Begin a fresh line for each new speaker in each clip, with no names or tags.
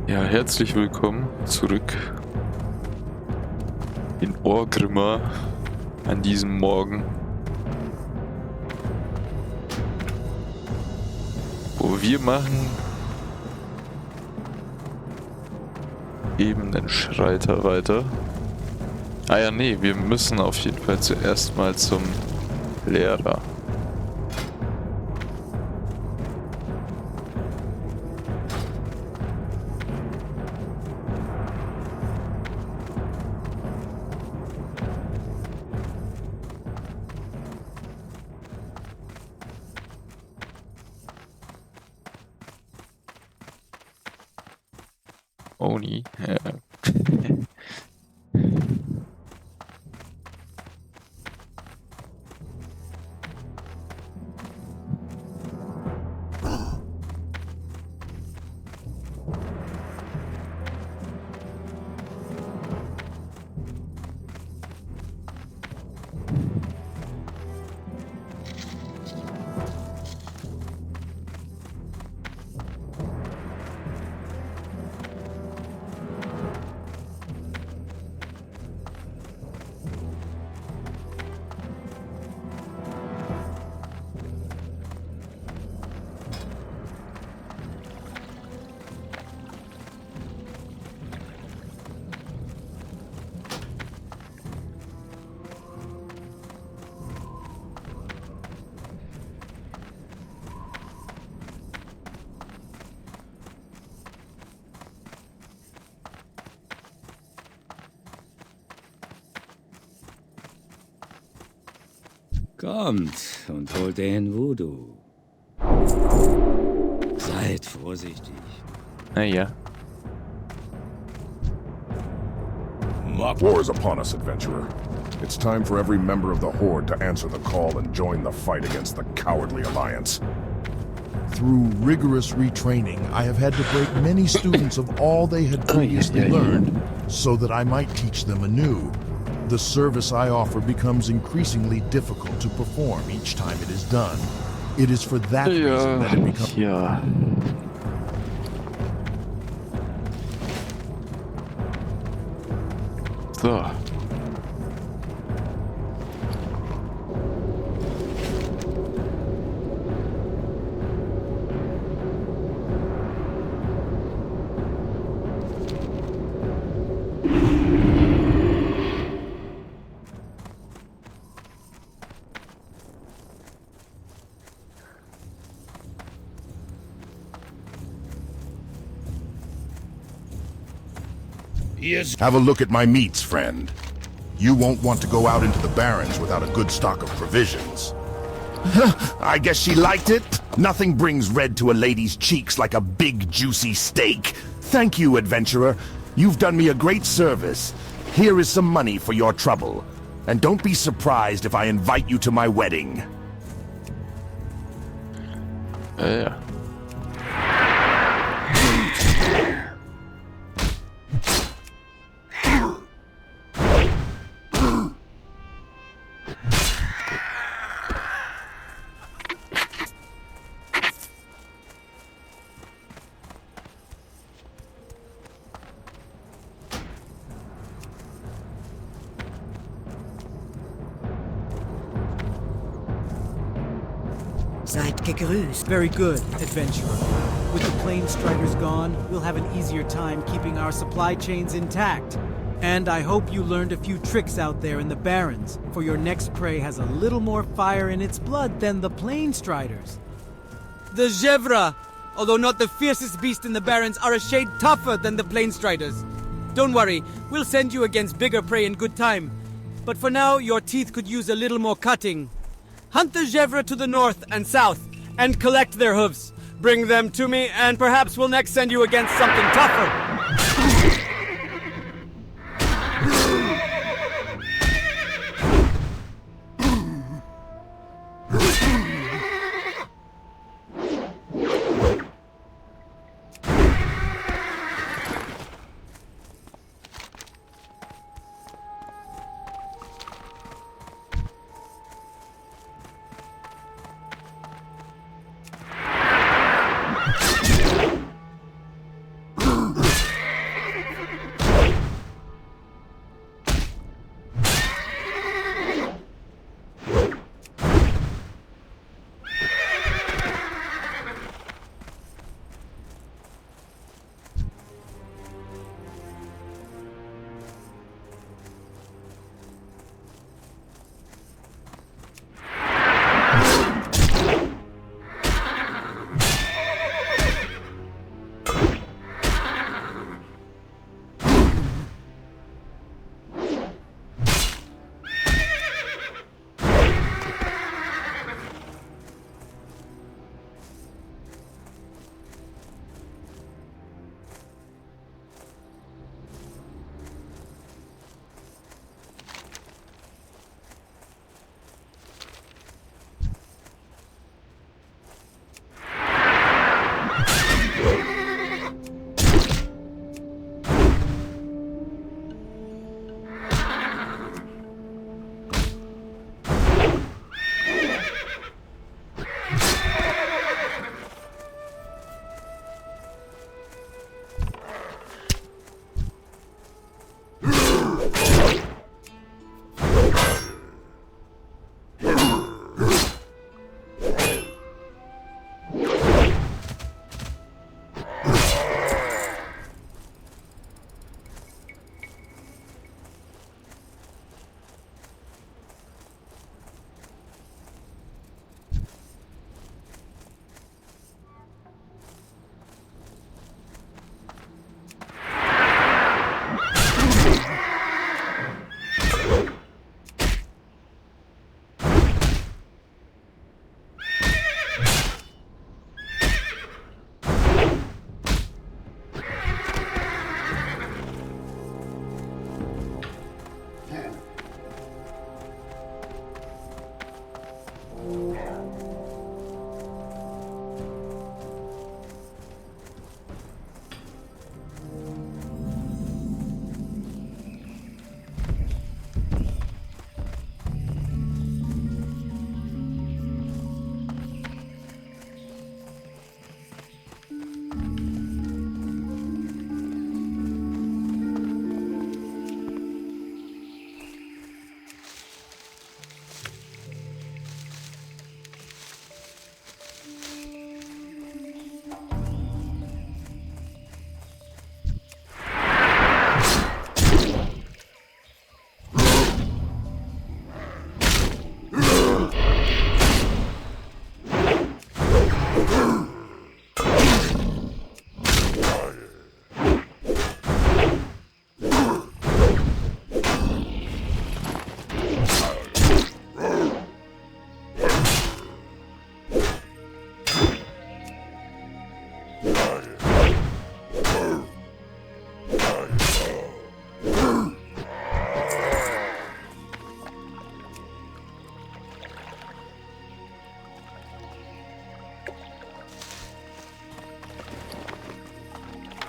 Ja, herzlich willkommen zurück in Orgrimmar an diesem Morgen, wo wir machen eben den Schreiter weiter. Ah ja, nee, wir müssen auf jeden Fall zuerst mal zum Lehrer. Oni. Ja.
Kommt und holt den Voodoo. Seid vorsichtig.
Naja.
War is upon us, adventurer. It's time for every member of the Horde to answer the call and join the fight against the cowardly alliance.
Through rigorous retraining, I have had to break many students of all they had previously learned, so that I might teach them anew. The service I offer becomes increasingly difficult to perform each time it is done. It is for that reason that it becomes...
Ja. So.
Have a look at my meats, friend. You won't want to go out into the barrens without a good stock of provisions. I guess she liked it. Nothing brings red to a lady's cheeks like a big, juicy steak. Thank you, adventurer. You've done me a great service. Here is some money for your trouble. And don't be surprised if I invite you to my wedding.
Ja.
Seid gegrüßt.
Very good, adventurer. With the plane striders gone, we'll have an easier time keeping our supply chains intact. And I hope you learned a few tricks out there in the Barrens, for your next prey has a little more fire in its blood than the plane striders.
The Zhevras, although not the fiercest beast in the Barrens, are a shade tougher than the plane striders. Don't worry, we'll send you against bigger prey in good time. But for now, your teeth could use a little more cutting. Hunt the Zhevras to the north and south, and collect their hooves. Bring them to me, and perhaps we'll next send you against something tougher.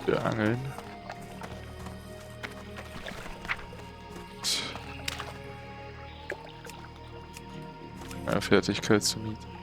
Wir angeln. Ja, Fertigkeit zu mieten.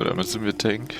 Oder müssen wir Tank?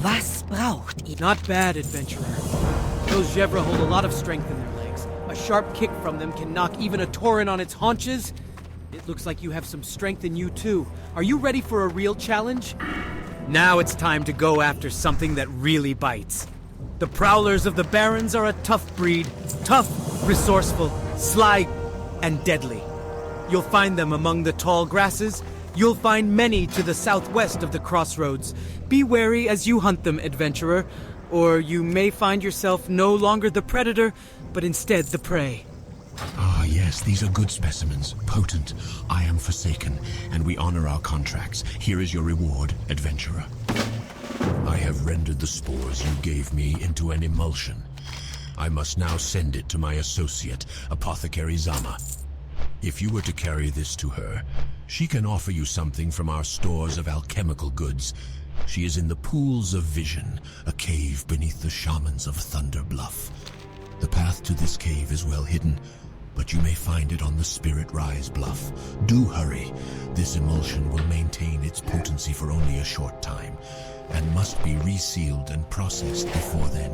Was braucht ihr?
Not bad, adventurer. Those Zhevras hold a lot of strength in their legs. A sharp kick from them can knock even a Tauren on its haunches. It looks like you have some strength in you too. Are you ready for a real challenge? Now it's time to go after something that really bites. The Prowlers of the Barrens are a tough breed. Tough, resourceful, sly, and deadly. You'll find them among the tall grasses. You'll find many to the southwest of the crossroads. Be wary as you hunt them, adventurer, or you may find yourself no longer the predator, but instead the prey.
Ah, yes, these are good specimens. Potent. I am forsaken, and we honor our contracts. Here is your reward, adventurer. I have rendered the spores you gave me into an emulsion. I must now send it to my associate, Apothecary Zama. If you were to carry this to her, she can offer you something from our stores of alchemical goods. She is in the Pools of Vision, a cave beneath the shamans of Thunder Bluff. The path to this cave is well hidden, but you may find it on the Spirit Rise Bluff. Do hurry. This emulsion will maintain its potency for only a short time, and must be resealed and processed before then.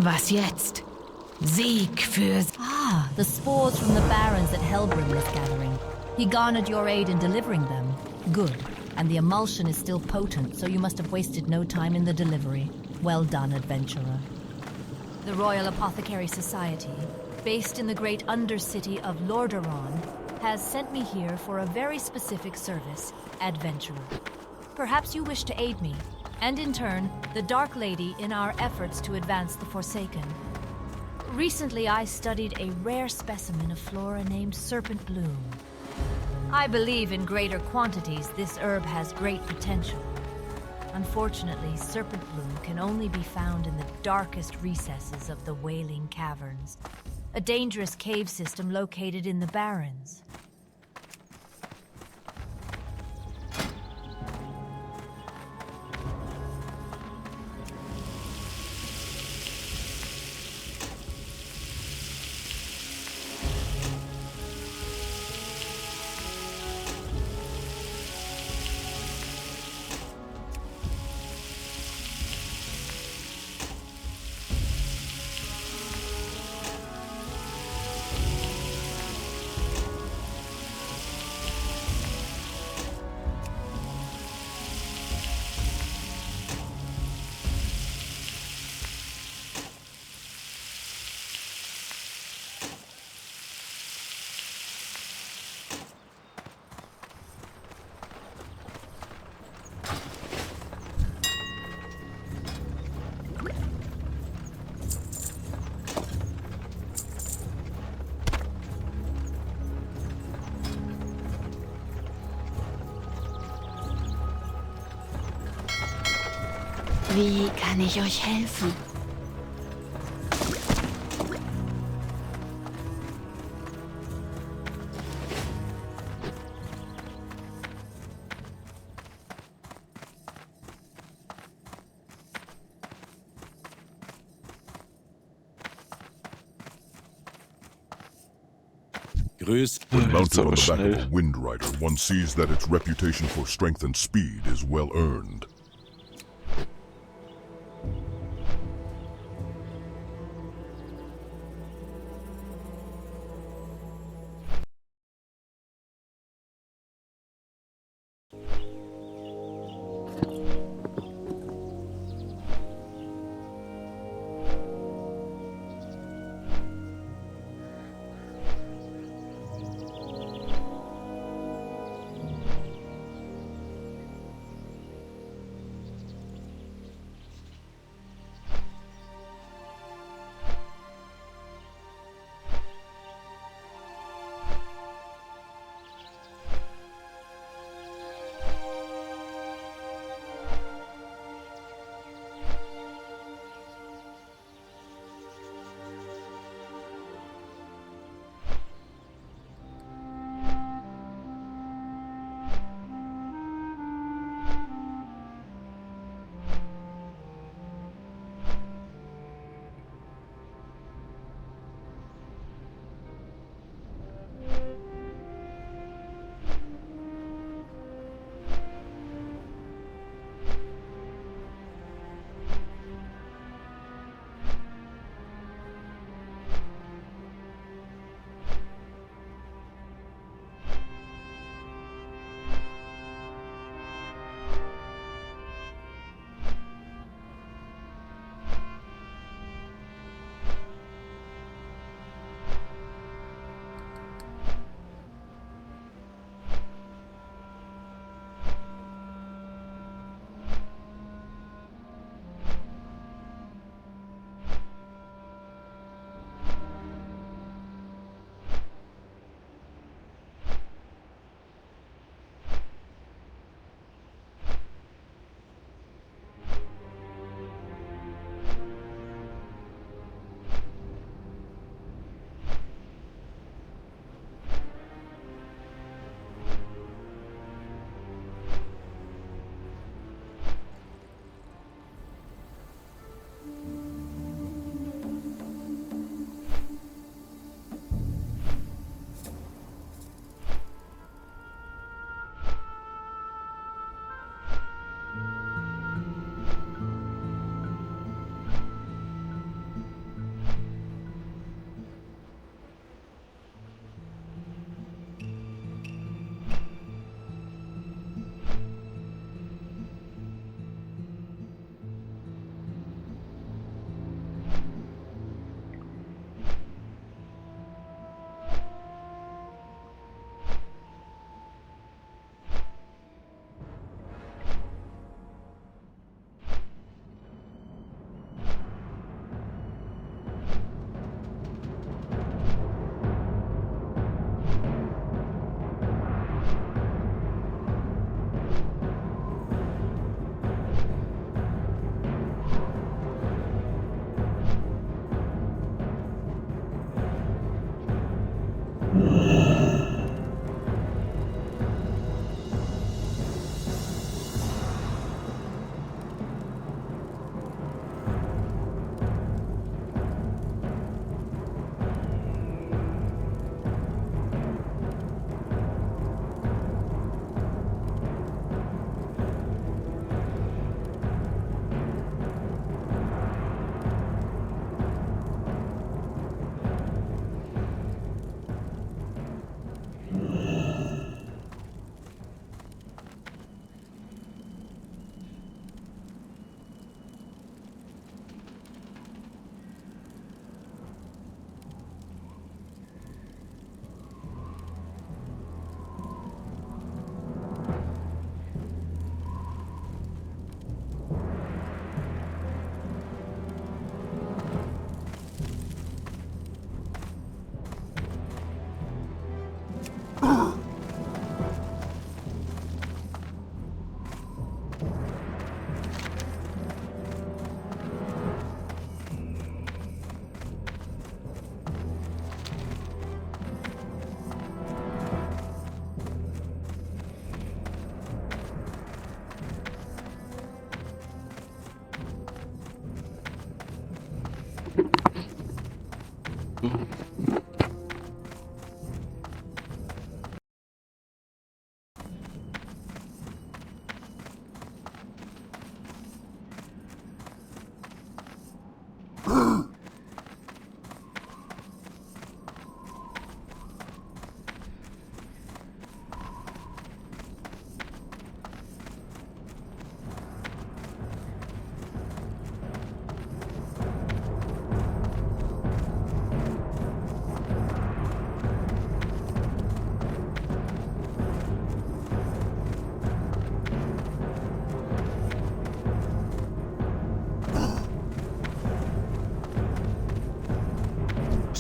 Was jetzt? Sieg für...
Ah, the spores from the barons that Helbrin was gathering. He garnered your aid in delivering them. Good. And the emulsion is still potent, so you must have wasted no time in the delivery. Well done, adventurer. The Royal Apothecary Society, based in the great undercity of Lordaeron, has sent me here for a very specific service, adventurer. Perhaps you wish to aid me, and in turn, the Dark Lady in our efforts to advance the Forsaken. Recently, I studied a rare specimen of flora named Serpent Bloom. I believe in greater quantities this herb has great potential. Unfortunately, Serpent Bloom can only be found in the darkest recesses of the Wailing Caverns, a dangerous cave system located in the Barrens.
Wie kann ich euch helfen?
Grüß.
When mounted on
aber
the back of a
schnell.
Wind Rider, one sees that its reputation for strength and speed is well earned.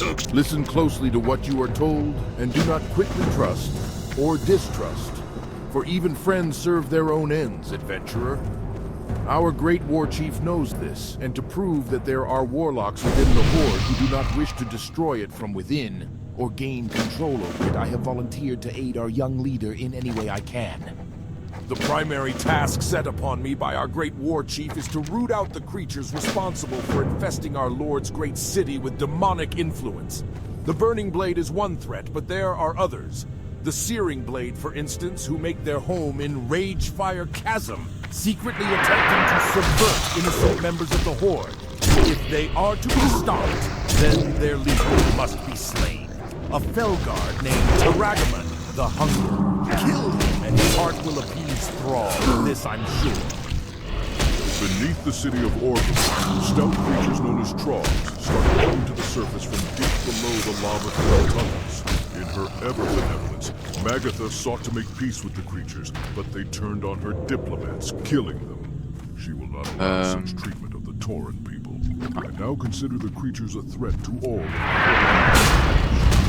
Listen closely to what you are told, and do not quickly trust or distrust, for even friends serve their own ends, adventurer. Our great war chief knows this, and to prove that there are warlocks within the Horde who do not wish to destroy it from within, or gain control over it, I have volunteered to aid our young leader in any way I can. The primary task set upon me by our great war chief is to root out the creatures responsible for infesting our lord's great city with demonic influence. The Burning Blade is one threat, but there are others. The Searing Blade, for instance, who make their home in Ragefire Chasm, secretly attempting to subvert innocent members of the Horde. If they are to be stopped, then their leader must be slain. A Felguard named Taragamon the Hungry. Kill him and his heart will appease Thrall, this I'm sure. Beneath the city of Organ, stout creatures known as Trogs started coming to the surface from deep below the lava-filled tunnels. In her ever-benevolence, Magatha sought to make peace with the creatures, but they turned on her diplomats, killing them. She will not allow such treatment of the Tauren people. I now consider the creatures a threat to all. She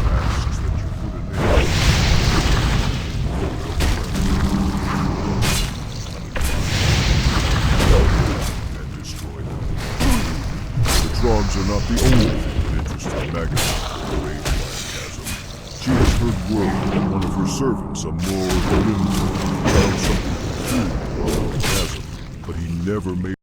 asks that you put an end and destroy them. The Trogs are not the only thing that interests Magatha in the Ragefire Chasm. She has heard word that one of her servants, a Mor Grimtor, found something to do on the chasm, but he never made